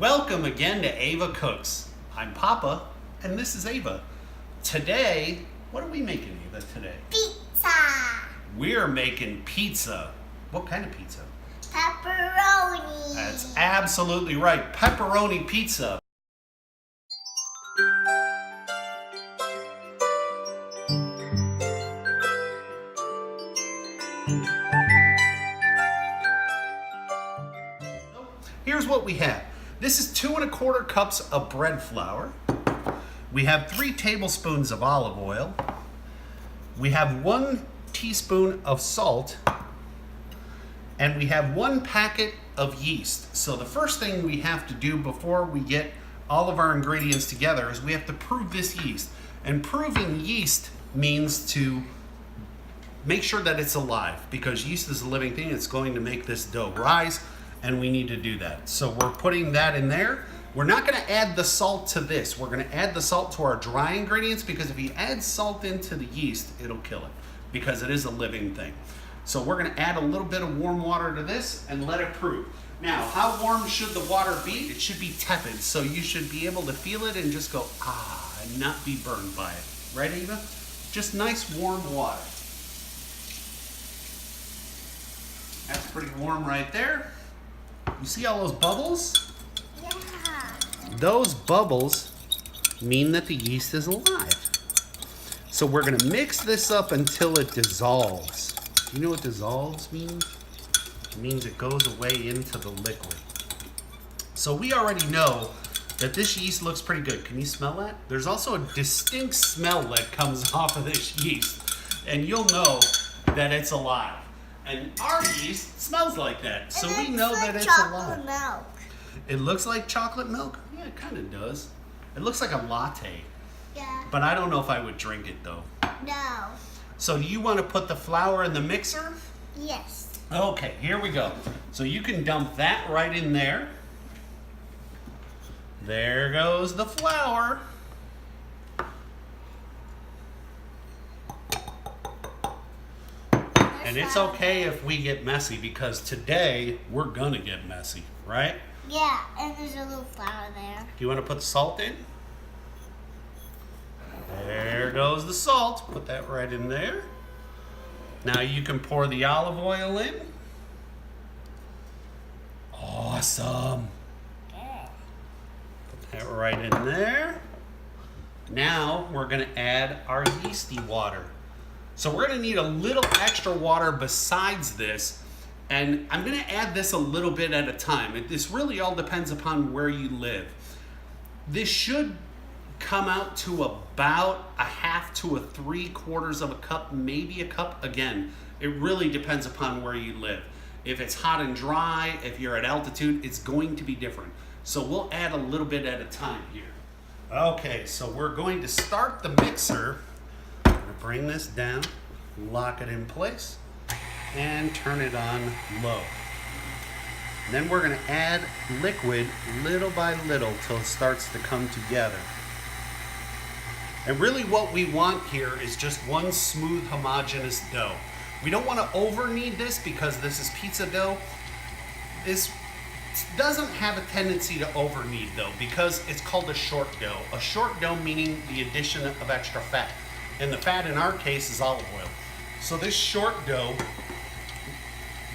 Welcome again to Ava Cooks. I'm Papa, and this is Ava. Today, what are we making, Ava, today? Pizza. We're making pizza. What kind of pizza? Pepperoni. That's absolutely right. Pepperoni pizza. Here's what we have. This is 2 1/4 cups of bread flour. We have 3 tablespoons of olive oil. We have 1 teaspoon of salt. And we have 1 packet of yeast. So the first thing we have to do before we get all of our ingredients together is we have to prove this yeast. And proving yeast means to make sure that it's alive, because yeast is a living thing. It's going to make this dough rise, and we need to do that. So we're putting that in there. We're not going to add the salt to this. We're going to add the salt to our dry ingredients, because if you add salt into the yeast, it'll kill it, because it is a living thing. So we're going to add a little bit of warm water to this and let it prove. Now, how warm should the water be? It should be tepid, so you should be able to feel it and just go, and not be burned by it. Right, Ava? Just nice warm water. That's pretty warm right there. You see all those bubbles? Yeah. Those bubbles mean that the yeast is alive. So we're going to mix this up until it dissolves. You know what dissolves means? It means it goes away into the liquid. So we already know that this yeast looks pretty good. Can you smell that? There's also a distinct smell that comes off of this yeast, and you'll know that it's alive. And our yeast smells like that, so we know that it's alive. Milk. It looks like chocolate milk? Yeah, it kind of does. It looks like a latte, Yeah. but I don't know if I would drink it though. No. So do you want to put the flour in the mixer? Yes. Okay, here we go. So you can dump that right in there. There goes the flour. And it's okay if we get messy, because today we're gonna get messy, right? Yeah, and there's a little flour there. Do you want to put the salt in? There goes the salt. Put that right in there. Now you can pour the olive oil in. Awesome. Put that right in there. Now we're going to add our yeasty water. So we're going to need a little extra water besides this. And I'm going to add this a little bit at a time. This really all depends upon where you live. This should come out to about 1/2 to 3/4 of a cup, maybe a cup. Again, it really depends upon where you live. If it's hot and dry, if you're at altitude, it's going to be different. So we'll add a little bit at a time here. Okay, so we're going to start the mixer. I'm going to bring this down, lock it in place, and turn it on low. And then we're going to add liquid little by little till it starts to come together. And really what we want here is just one smooth, homogeneous dough. We don't want to over knead this, because this is pizza dough. This doesn't have a tendency to over knead though, because it's called a short dough. A short dough meaning the addition of extra fat. And the fat in our case is olive oil. So this short dough,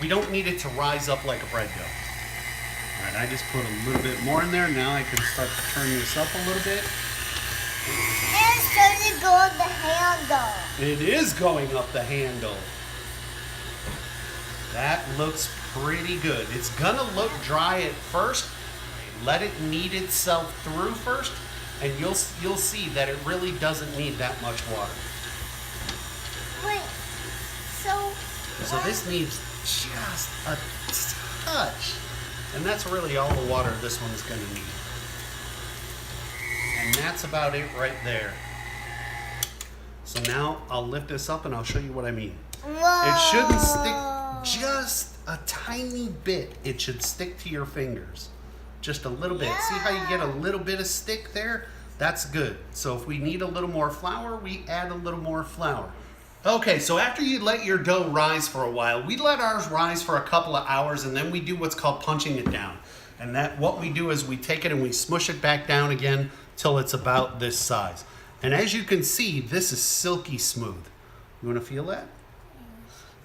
we don't need it to rise up like a bread dough. All right, I just put a little bit more in there. Now I can start to turn this up a little bit. And it's going to go on the handle. It is going up the handle. That looks pretty good. It's gonna look dry at first. Let it knead itself through first, and you'll see that it really doesn't need that much water. Wait, So this needs just a touch, and that's really all the water this one's gonna need. And that's about it right there. So now I'll lift this up and I'll show you what I mean. Whoa. It shouldn't stick just a tiny bit. It should stick to your fingers. Just a little bit. See how you get a little bit of stick there? That's good. So if we need a little more flour, we add a little more flour. Okay, so after you let your dough rise for a while, we let ours rise for a couple of hours, and then we do what's called punching it down. And that what we do is we take it and we smush it back down again till it's about this size. And as you can see, this is silky smooth. You want to feel that?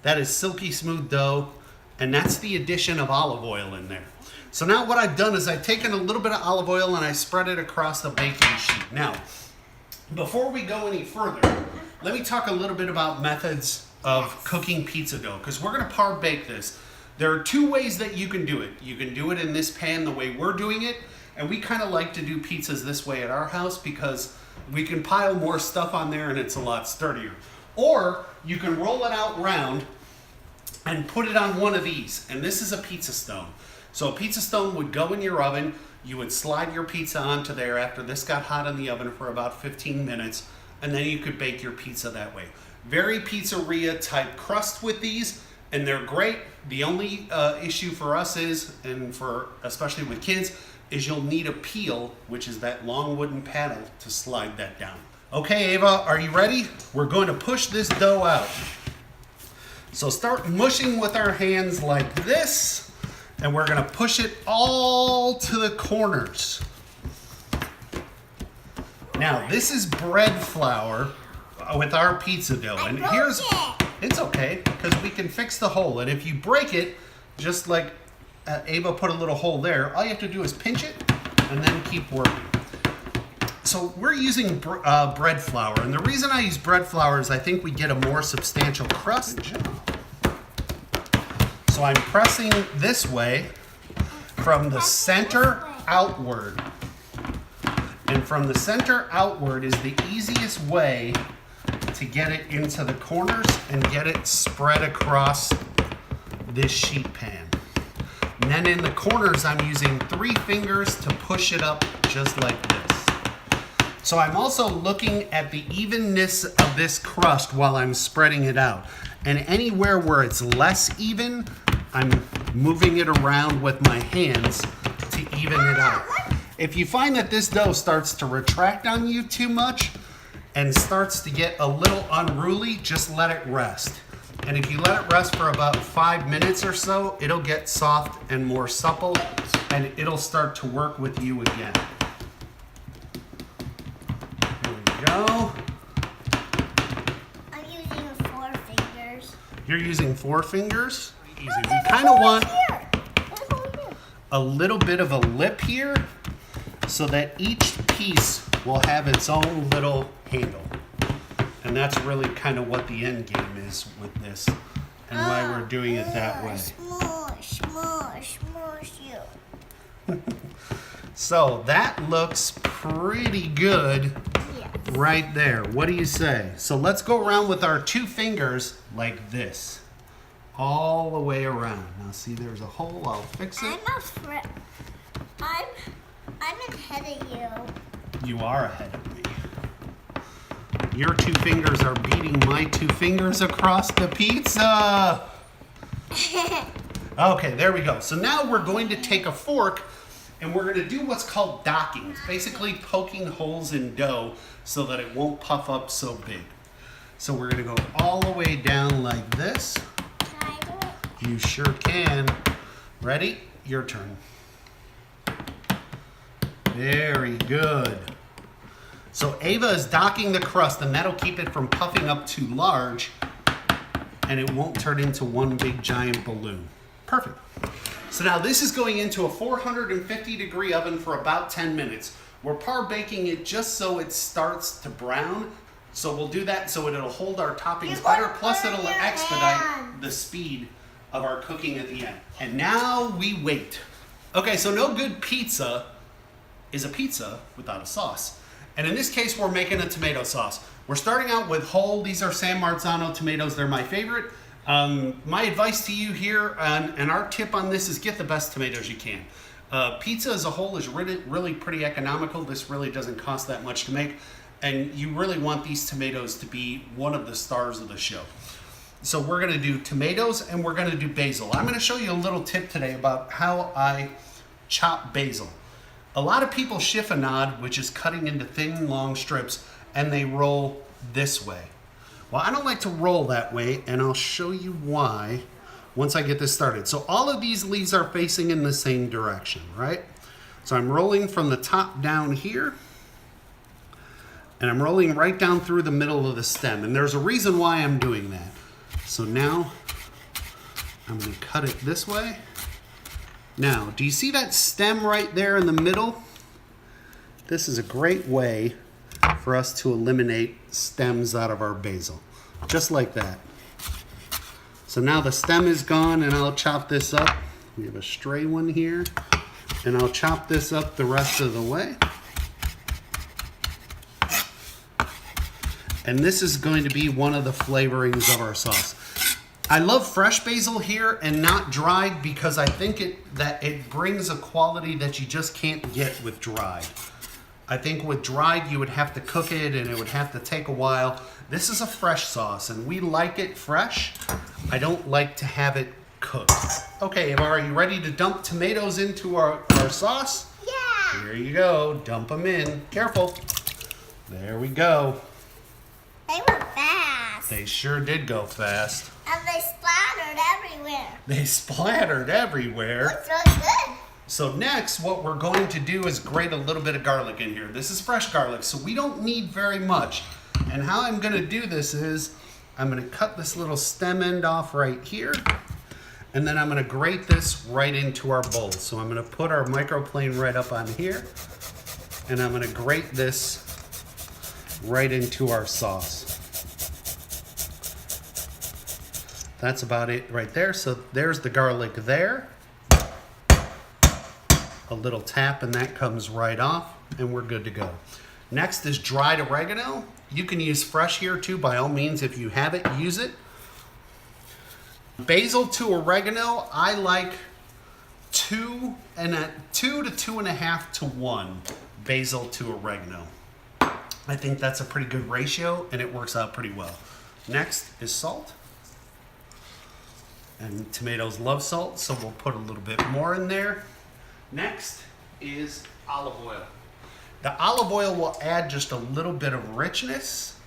That is silky smooth dough, and that's the addition of olive oil in there. So now what I've done is I've taken a little bit of olive oil and I spread it across the baking sheet. Now, before we go any further, let me talk a little bit about methods of cooking pizza dough, because we're going to par bake this. There are two ways that you can do it. You can do it in this pan the way we're doing it, and we kind of like to do pizzas this way at our house because we can pile more stuff on there and it's a lot sturdier. Or you can roll it out round and put it on one of these, and this is a pizza stone. So a pizza stone would go in your oven. You would slide your pizza onto there after this got hot in the oven for about 15 minutes, and then you could bake your pizza that way. Very pizzeria type crust with these, and they're great. The only issue for us is, and for especially with kids, is you'll need a peel, which is that long wooden paddle to slide that down. Okay, Ava, are you ready? We're going to push this dough out. So start mushing with our hands like this, and we're going to push it all to the corners. Now, this is bread flour with our pizza dough. And here's, it's okay, because we can fix the hole. And if you break it, just like Ava put a little hole there, all you have to do is pinch it and then keep working. So we're using bread flour, and the reason I use bread flour is I think we get a more substantial crust. So I'm pressing this way from the center outward. And from the center outward is the easiest way to get it into the corners and get it spread across this sheet pan. And then in the corners, I'm using 3 fingers to push it up just like this. So I'm also looking at the evenness of this crust while I'm spreading it out. And anywhere where it's less even, I'm moving it around with my hands to even it out. If you find that this dough starts to retract on you too much and starts to get a little unruly, just let it rest. And if you let it rest for about 5 minutes or so, it'll get soft and more supple, and it'll start to work with you again. Here we go. I'm using 4 fingers. You're using 4 fingers? Easy. We kind of want a little bit of a lip here so that each piece will have its own little handle. And that's really kind of what the end game is with this and why we're doing it that way. Smush, smush, smush you. So that looks pretty good Yes. right there. What do you say? So let's go around with our 2 fingers like this. All the way around. Now see, there's a hole. I'll fix it. I'm ahead of you. You are ahead of me. Your 2 fingers are beating my 2 fingers across the pizza. Okay, there we go. So now we're going to take a fork and we're going to do what's called docking. It's basically poking holes in dough so that it won't puff up so big. So we're going to go all the way down like this. Can I do it? You sure can. Ready? Your turn. Very good. So Ava is docking the crust, and that'll keep it from puffing up too large, and it won't turn into one big giant balloon. Perfect. So now this is going into a 450-degree oven for about 10 minutes. We're par baking it just so it starts to brown. So we'll do that so it'll hold our toppings better, plus it'll expedite the speed of our cooking at the end. And now we wait. Okay, so no good pizza is a pizza without a sauce. And in this case, we're making a tomato sauce. We're starting out with whole. These are San Marzano tomatoes. They're my favorite. My advice to you here, and our tip on this is get the best tomatoes you can. Pizza as a whole is really pretty economical. This really doesn't cost that much to make. And you really want these tomatoes to be one of the stars of the show. So we're going to do tomatoes and we're going to do basil. I'm going to show you a little tip today about how I chop basil. A lot of people chiffonade, which is cutting into thin, long strips, and they roll this way. Well, I don't like to roll that way, and I'll show you why once I get this started. So all of these leaves are facing in the same direction, right? So I'm rolling from the top down here, and I'm rolling right down through the middle of the stem. And there's a reason why I'm doing that. So now I'm going to cut it this way. Now, do you see that stem right there in the middle? This is a great way for us to eliminate stems out of our basil. Just like that. So now the stem is gone, and I'll chop this up. We have a stray one here. And I'll chop this up the rest of the way. And this is going to be one of the flavorings of our sauce. I love fresh basil here and not dried because I think that it brings a quality that you just can't get with dried. I think with dried you would have to cook it and it would have to take a while. This is a fresh sauce and we like it fresh. I don't like to have it cooked. Okay, Ava, are you ready to dump tomatoes into our sauce? Yeah. Here you go. Dump them in. Careful. There we go. They were fast. They sure did go fast. And they splattered everywhere. They splattered everywhere. Looks really good. So next, what we're going to do is grate a little bit of garlic in here. This is fresh garlic, so we don't need very much. And how I'm going to do this is, I'm going to cut this little stem end off right here. And then I'm going to grate this right into our bowl. So I'm going to put our microplane right up on here. And I'm going to grate this right into our sauce. That's about it right there. So there's the garlic there. A little tap and that comes right off and we're good to go. Next is dried oregano. You can use fresh here too, by all means. If you have it, use it. Basil to oregano, I like 2 to 2.5 to 1 basil to oregano. I think that's a pretty good ratio and it works out pretty well. Next is salt. And tomatoes love salt, so we'll put a little bit more in there. Next is olive oil. The olive oil will add just a little bit of richness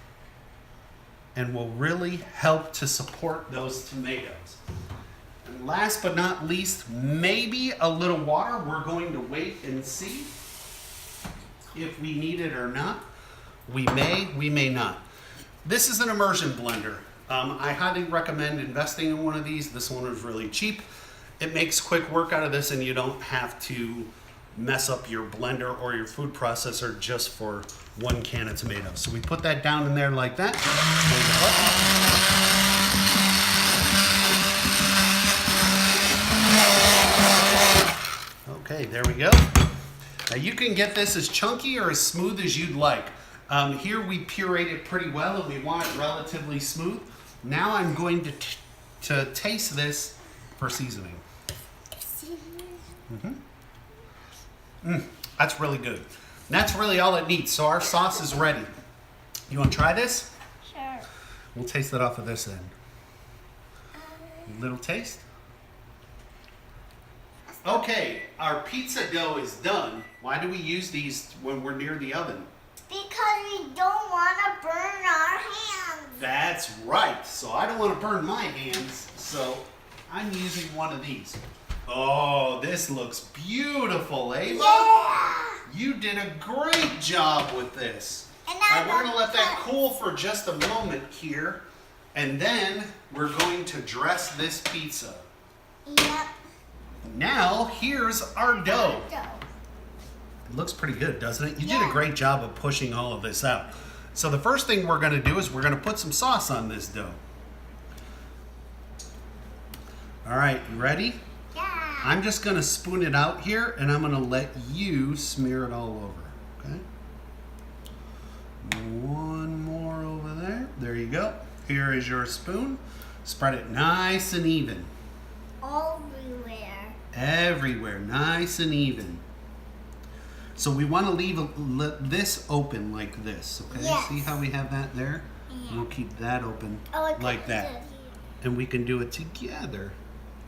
and will really help to support those tomatoes. And last but not least, maybe a little water. We're going to wait and see if we need it or not. We may not. This is an immersion blender. I highly recommend investing in one of these. This one is really cheap. It makes quick work out of this and you don't have to mess up your blender or your food processor just for 1 can of tomatoes. So we put that down in there like that. Okay, there we go. Now you can get this as chunky or as smooth as you'd like. Here we pureed it pretty well and we want it relatively smooth. Now I'm going to taste this for seasoning. That's really good. That's really all it needs. So our sauce is ready. You want to try this? Sure. We'll taste it off of this end. Little taste. Okay, our pizza dough is done. Why do we use these when we're near the oven? Because we don't want to burn our hands. That's right. So I don't want to burn my hands, so I'm using one of these. Oh, this looks beautiful, Ava. Yeah. You did a great job with this. And Now we're going to let that cool for just a moment here, and then we're going to dress this pizza. Yep. Now, here's our dough. It looks pretty good, doesn't it? You did a great job of pushing all of this out. So the first thing we're going to do is we're going to put some sauce on this dough. All right, you ready? Yeah. I'm just going to spoon it out here, and I'm going to let you smear it all over, okay? One more over there. There you go. Here is your spoon. Spread it nice and even. Everywhere. Everywhere, nice and even. So we want to leave this open like this, okay? Yes. See how we have that there? Yeah. We'll keep that open Oh, like that. And we can do it together.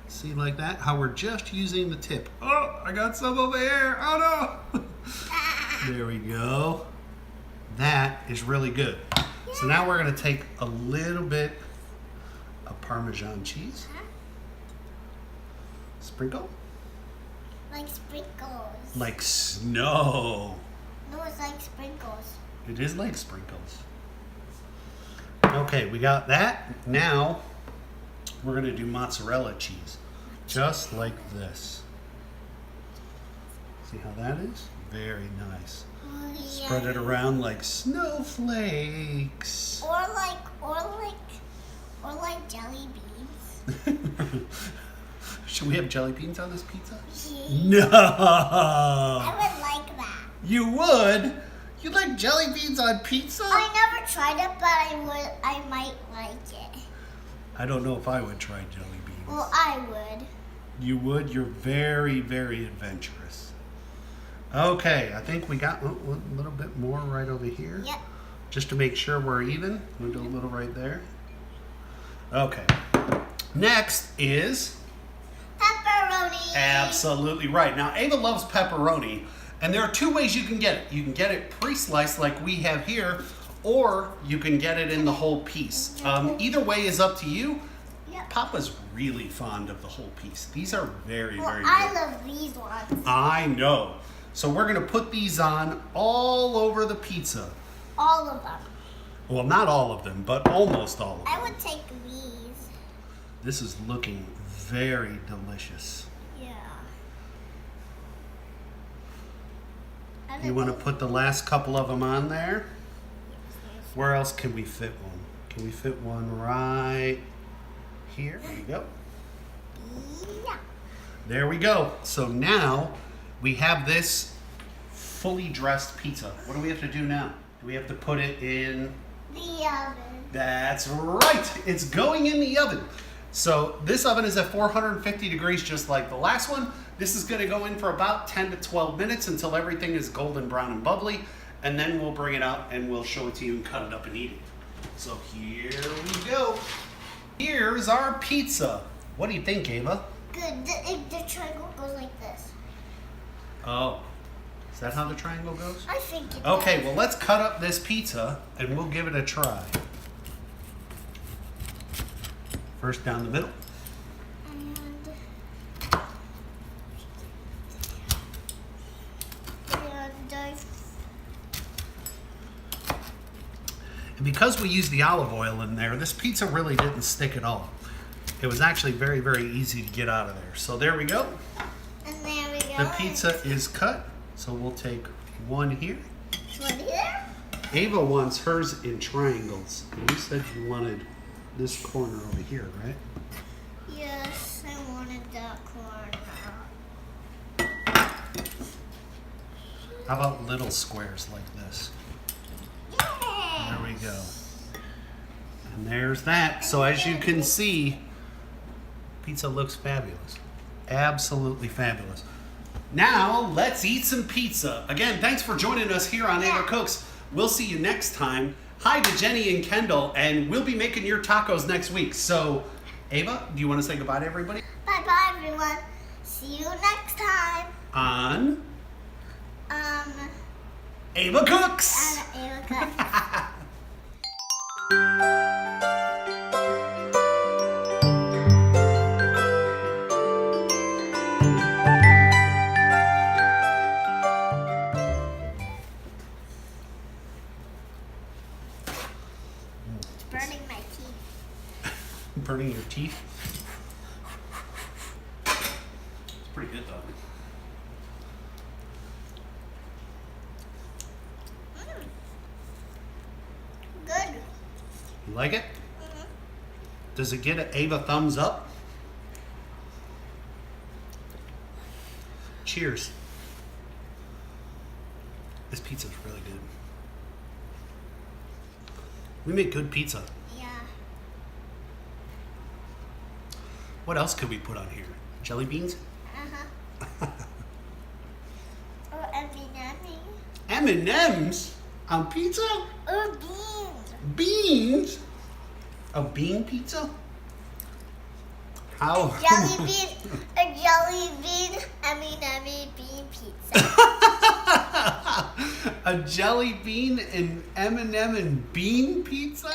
See, like that? How we're just using the tip. Oh, I got some over here. Oh, no. There we go. That is really good. So now we're going to take a little bit of Parmesan cheese. Sprinkle? Like sprinkles. Like snow. No, it's like sprinkles. It is like sprinkles. Okay, we got that. Now we're going to do mozzarella cheese. Just like this. See how that is? Very nice. Yeah. Spread it around like snowflakes. Or like jelly beans. Should we have jelly beans on this pizza? Yeah. No! I would like that. You would? You like jelly beans on pizza? I never tried it, but I might like it. I don't know if I would try jelly beans. Well, I would. You would? You're very, very adventurous. Okay, I think we got a little bit more right over here. Yep. Just to make sure we're even. We'll do a little right there. Okay. Next is Pepperoni. absolutely right. Now, Ava loves pepperoni, and there are two ways you can get it. You can get it pre-sliced like we have here, or you can get it in the whole piece. Either way is up to you. Yep. Papa's really fond of the whole piece. These are very, Well, very good. I love these ones. I know. So we're going to put these on all over the pizza. All of them. Well, not all of them, but almost all of them. I would take these. This is looking very delicious. Yeah. You want to put the last couple of them on there? Where else can we fit one? Can we fit one right here? There you go. Yeah. There we go. So now we have this fully dressed pizza. What do we have to do now? Do we have to put it in? The oven. That's right. It's going in the oven. So this oven is at 450 degrees just like the last one. This is going to go in for about 10 to 12 minutes until everything is golden brown and bubbly. And then we'll bring it out and we'll show it to you and cut it up and eat it. So here we go. Here's our pizza. What do you think, Ava? Good. The triangle goes like this. Oh, is that how the triangle goes? I think it Okay, does. well, let's cut up this pizza and we'll give it a try. First down the middle. And because we used the olive oil in there, this pizza really didn't stick at all. It was actually very, very easy to get out of there. So there we go. And there we go. The pizza is cut. So we'll take one here. One here. Ava wants hers in triangles. You said you wanted this corner over here, right? Yes, I wanted that corner. How about little squares like this? Yes. There we go. And there's that. So as you can see, pizza looks fabulous. Absolutely fabulous. Now, let's eat some pizza. Again, thanks for joining us here on Ava Cooks. We'll see you next time. Hi to Jenny and Kendall, and we'll be making your tacos next week. So, Ava, do you want to say goodbye to everybody? Bye-bye, everyone. See you next time. On Ava Cooks. Ava Cooks. Burning my teeth. Burning your teeth. It's pretty good though. Good. You like it? Does it get an Ava thumbs up? Cheers. This pizza's really good. We make good pizza. Yeah. What else could we put on here? Jelly beans? Uh-huh. Or M&M's. M&M's on pizza? Or beans. Beans? A bean pizza? How? A jelly bean, M&M bean pizza. A jelly bean and M&M and bean pizza?